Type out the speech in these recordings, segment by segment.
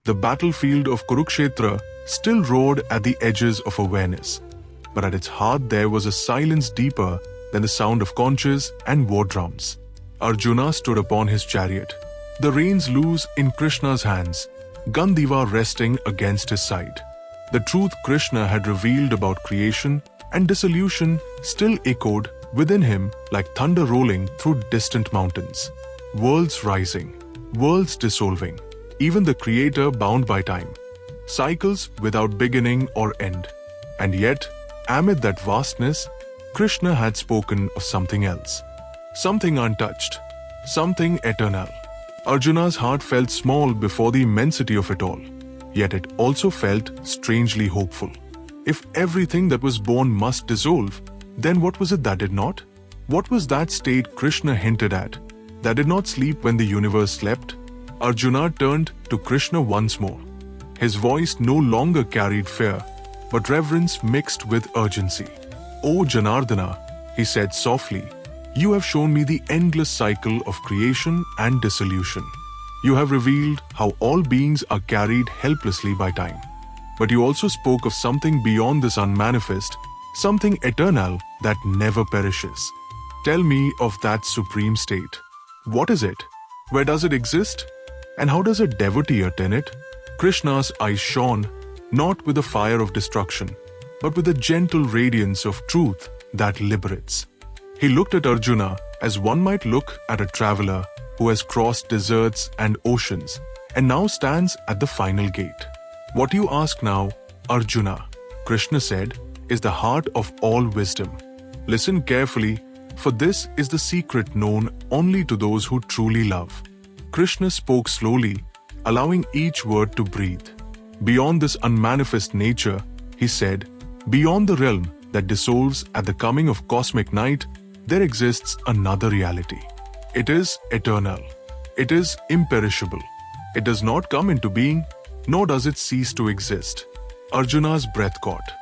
The battlefield of Kurukshetra still roared at the edges of awareness, but at its heart there was a silence deeper than the sound of conches and war drums. Arjuna stood upon his chariot, the reins loose in Krishna's hands, Gandiva resting against his side. The truth Krishna had revealed about creation and dissolution still echoed within him like thunder rolling through distant mountains. Worlds rising, worlds dissolving, even the Creator bound by time. Cycles without beginning or end. And yet, amid that vastness, Krishna had spoken of something else. Something untouched, something eternal. Arjuna's heart felt small before the immensity of it all, yet it also felt strangely hopeful. If everything that was born must dissolve, then what was it that did not? What was that state Krishna hinted at, that did not sleep when the universe slept? Arjuna turned to Krishna once more. His voice no longer carried fear, but reverence mixed with urgency. "O Janardana," he said softly, "you have shown me the endless cycle of creation and dissolution. You have revealed how all beings are carried helplessly by time. But you also spoke of something beyond this unmanifest, something eternal that never perishes. Tell me of that supreme state. What is it? Where does it exist? And how does a devotee attain it?" Krishna's eyes shone, not with the fire of destruction, but with the gentle radiance of truth that liberates. He looked at Arjuna as one might look at a traveler who has crossed deserts and oceans and now stands at the final gate. "What you ask now, Arjuna," Krishna said, "is the heart of all wisdom. Listen carefully, for this is the secret known only to those who truly love." Krishna spoke slowly, allowing each word to breathe. "Beyond this unmanifest nature," he said, "beyond the realm that dissolves at the coming of cosmic night, there exists another reality. It is eternal. It is imperishable. It does not come into being, nor does it cease to exist." Arjuna's breath caught.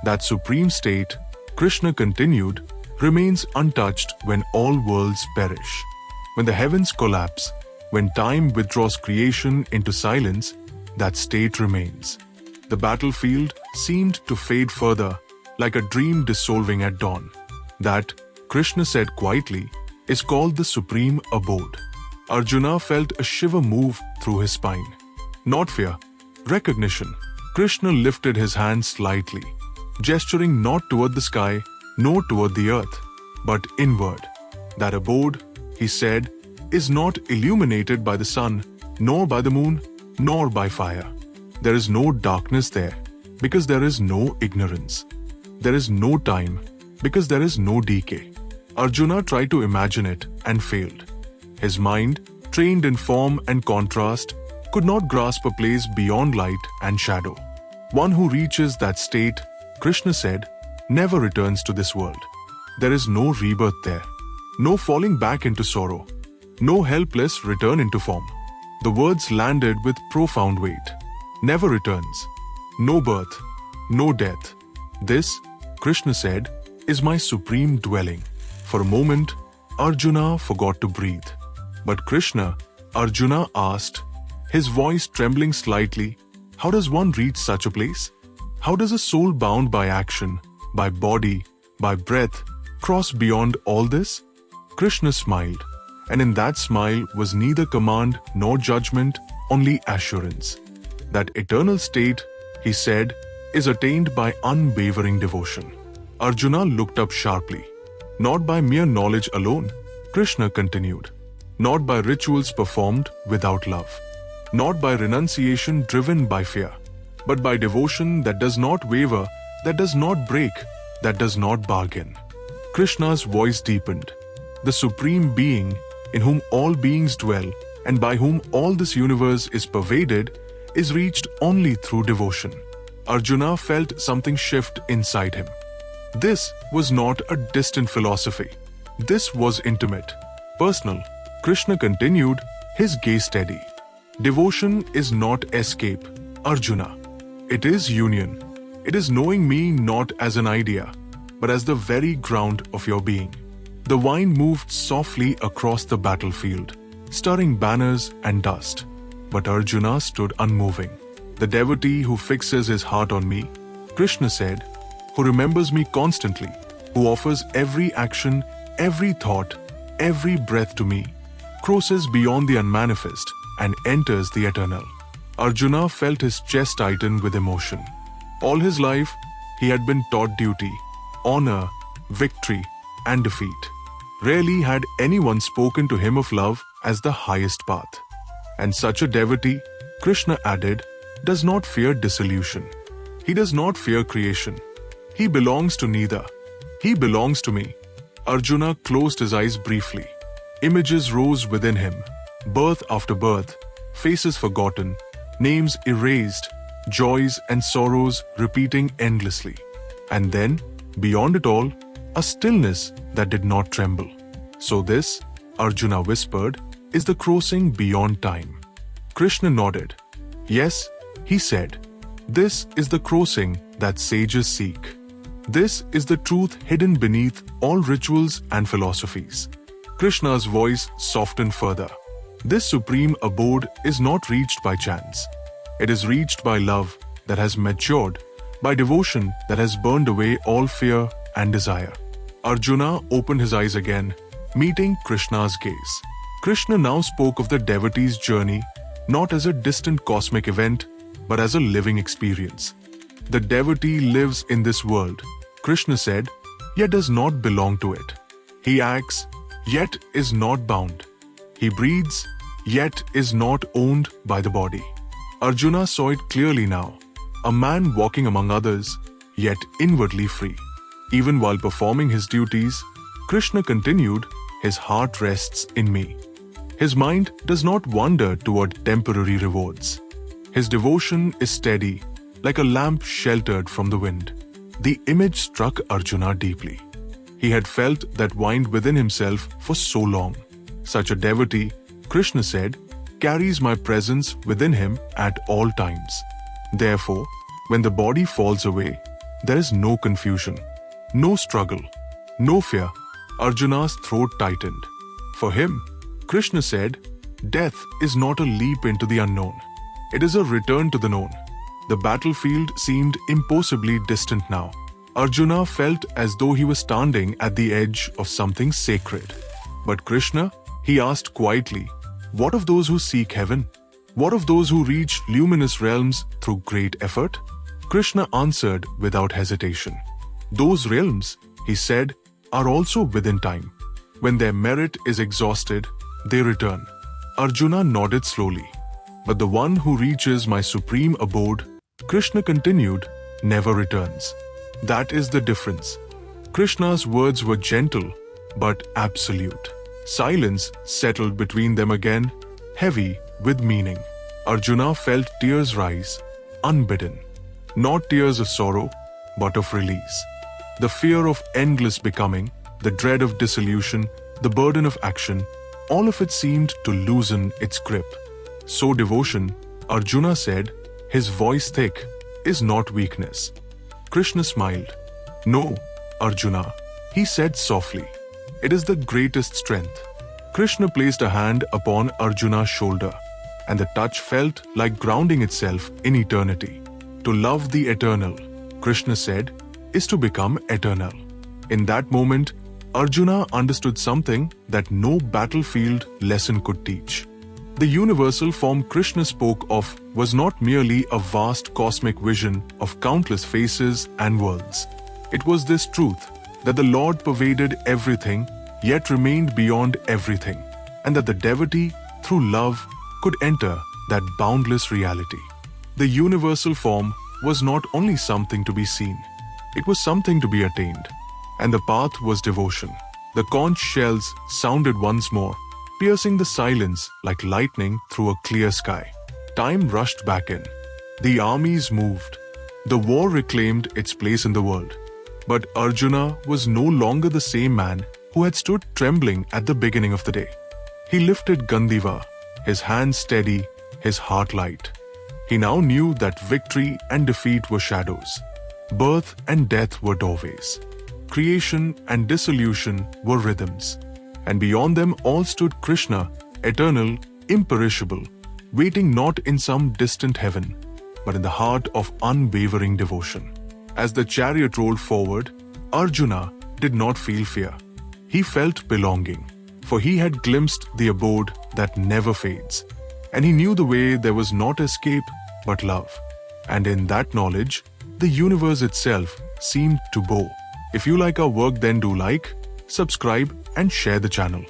"That supreme state," Krishna continued, "remains untouched when all worlds perish. When the heavens collapse, when time withdraws creation into silence, that state remains. The battlefield seemed to fade further, like a dream dissolving at dawn. That," Krishna said quietly, "is called the supreme abode." Arjuna felt a shiver move through his spine. Not fear, recognition. Krishna lifted his hand slightly, gesturing not toward the sky, nor toward the earth, but inward. "That abode," he said, "is not illuminated by the sun, nor by the moon, nor by fire. There is no darkness there, because there is no ignorance. There is no time, because there is no decay." Arjuna tried to imagine it and failed. His mind, trained in form and contrast, could not grasp a place beyond light and shadow. "One who reaches that state," Krishna said, "never returns to this world. There is no rebirth there, no falling back into sorrow, no helpless return into form." The words landed with profound weight. "Never returns. No birth. No death. This," Krishna said, "is my supreme dwelling." For a moment, Arjuna forgot to breathe. "But Krishna," Arjuna asked, his voice trembling slightly, "how does one reach such a place? How does a soul bound by action, by body, by breath, cross beyond all this?" Krishna smiled, and in that smile was neither command nor judgment, only assurance. "That eternal state," he said, "is attained by unwavering devotion." Arjuna looked up sharply. "Not by mere knowledge alone," Krishna continued. "Not by rituals performed without love. Not by renunciation driven by fear. But by devotion that does not waver, that does not break, that does not bargain." Krishna's voice deepened. "The Supreme Being, in whom all beings dwell, and by whom all this universe is pervaded, is reached only through devotion." Arjuna felt something shift inside him. This was not a distant philosophy. This was intimate, personal. Krishna continued, his gaze steady. "Devotion is not escape, Arjuna. It is union. It is knowing me not as an idea, but as the very ground of your being." The wine moved softly across the battlefield, stirring banners and dust. but Arjuna stood unmoving. The devotee who fixes his heart on me, Krishna said, who remembers me constantly, who offers every action, every thought, every breath to me, crosses beyond the unmanifest and enters the eternal. Arjuna felt his chest tighten with emotion. All his life, he had been taught duty, honor, victory, and defeat. Rarely had anyone spoken to him of love as the highest path. And such a devotee, Krishna added, does not fear dissolution. He does not fear creation. He belongs to neither. He belongs to me. Arjuna closed his eyes briefly. Images rose within him. Birth after birth, faces forgotten, names erased, joys and sorrows repeating endlessly. And then, beyond it all, a stillness that did not tremble. So this, Arjuna whispered, is the crossing beyond time. Krishna nodded. Yes, he said, this is the crossing that sages seek. This is the truth hidden beneath all rituals and philosophies. Krishna's voice softened further. This supreme abode is not reached by chance. It is reached by love that has matured, by devotion that has burned away all fear and desire. Arjuna opened his eyes again, meeting Krishna's gaze. Krishna now spoke of the devotee's journey not as a distant cosmic event, but as a living experience. The devotee lives in this world, Krishna said, yet does not belong to it. He acts, yet is not bound. He breathes, yet is not owned by the body. Arjuna saw it clearly now, a man walking among others, yet inwardly free. Even while performing his duties, Krishna continued, his heart rests in me. His mind does not wander toward temporary rewards. His devotion is steady, like a lamp sheltered from the wind. The image struck Arjuna deeply. He had felt that wind within himself for so long. Such a devotee, Krishna said, carries my presence within him at all times. Therefore, when the body falls away, there is no confusion, no struggle, no fear. Arjuna's throat tightened. For him, Krishna said, death is not a leap into the unknown. It is a return to the known. The battlefield seemed impossibly distant now. Arjuna felt as though he was standing at the edge of something sacred. But Krishna, he asked quietly, what of those who seek heaven? What of those who reach luminous realms through great effort? Krishna answered without hesitation. Those realms, he said, are also within time. When their merit is exhausted, they return. Arjuna nodded slowly. But the one who reaches my supreme abode, Krishna continued, never returns. That is the difference. Krishna's words were gentle, but absolute. Silence settled between them again, heavy with meaning. Arjuna felt tears rise, unbidden. Not tears of sorrow, but of release. The fear of endless becoming, the dread of dissolution, the burden of action, all of it seemed to loosen its grip. So devotion, Arjuna said, his voice thick, is not weakness. Krishna smiled. No, Arjuna, he said softly. It is the greatest strength. Krishna placed a hand upon Arjuna's shoulder, and the touch felt like grounding itself in eternity. To love the eternal, Krishna said, is to become eternal. In that moment, Arjuna understood something that no battlefield lesson could teach. The universal form Krishna spoke of was not merely a vast cosmic vision of countless faces and worlds. It was this truth that the Lord pervaded everything, yet remained beyond everything, and that the devotee, through love, could enter that boundless reality. The universal form was not only something to be seen, it was something to be attained. And the path was devotion. The conch shells sounded once more, piercing the silence like lightning through a clear sky. Time rushed back in. The armies moved. The war reclaimed its place in the world. But Arjuna was no longer the same man who had stood trembling at the beginning of the day. He lifted Gandiva, his hands steady, his heart light. He now knew that victory and defeat were shadows. Birth and death were doorways. Creation and dissolution were rhythms. And beyond them all stood Krishna, eternal, imperishable, waiting not in some distant heaven, but in the heart of unwavering devotion. As the chariot rolled forward, Arjuna did not feel fear. He felt belonging, for he had glimpsed the abode that never fades, and he knew the way there was not escape but love. And in that knowledge, the universe itself seemed to bow. If you like our work, then do like, subscribe and share the channel.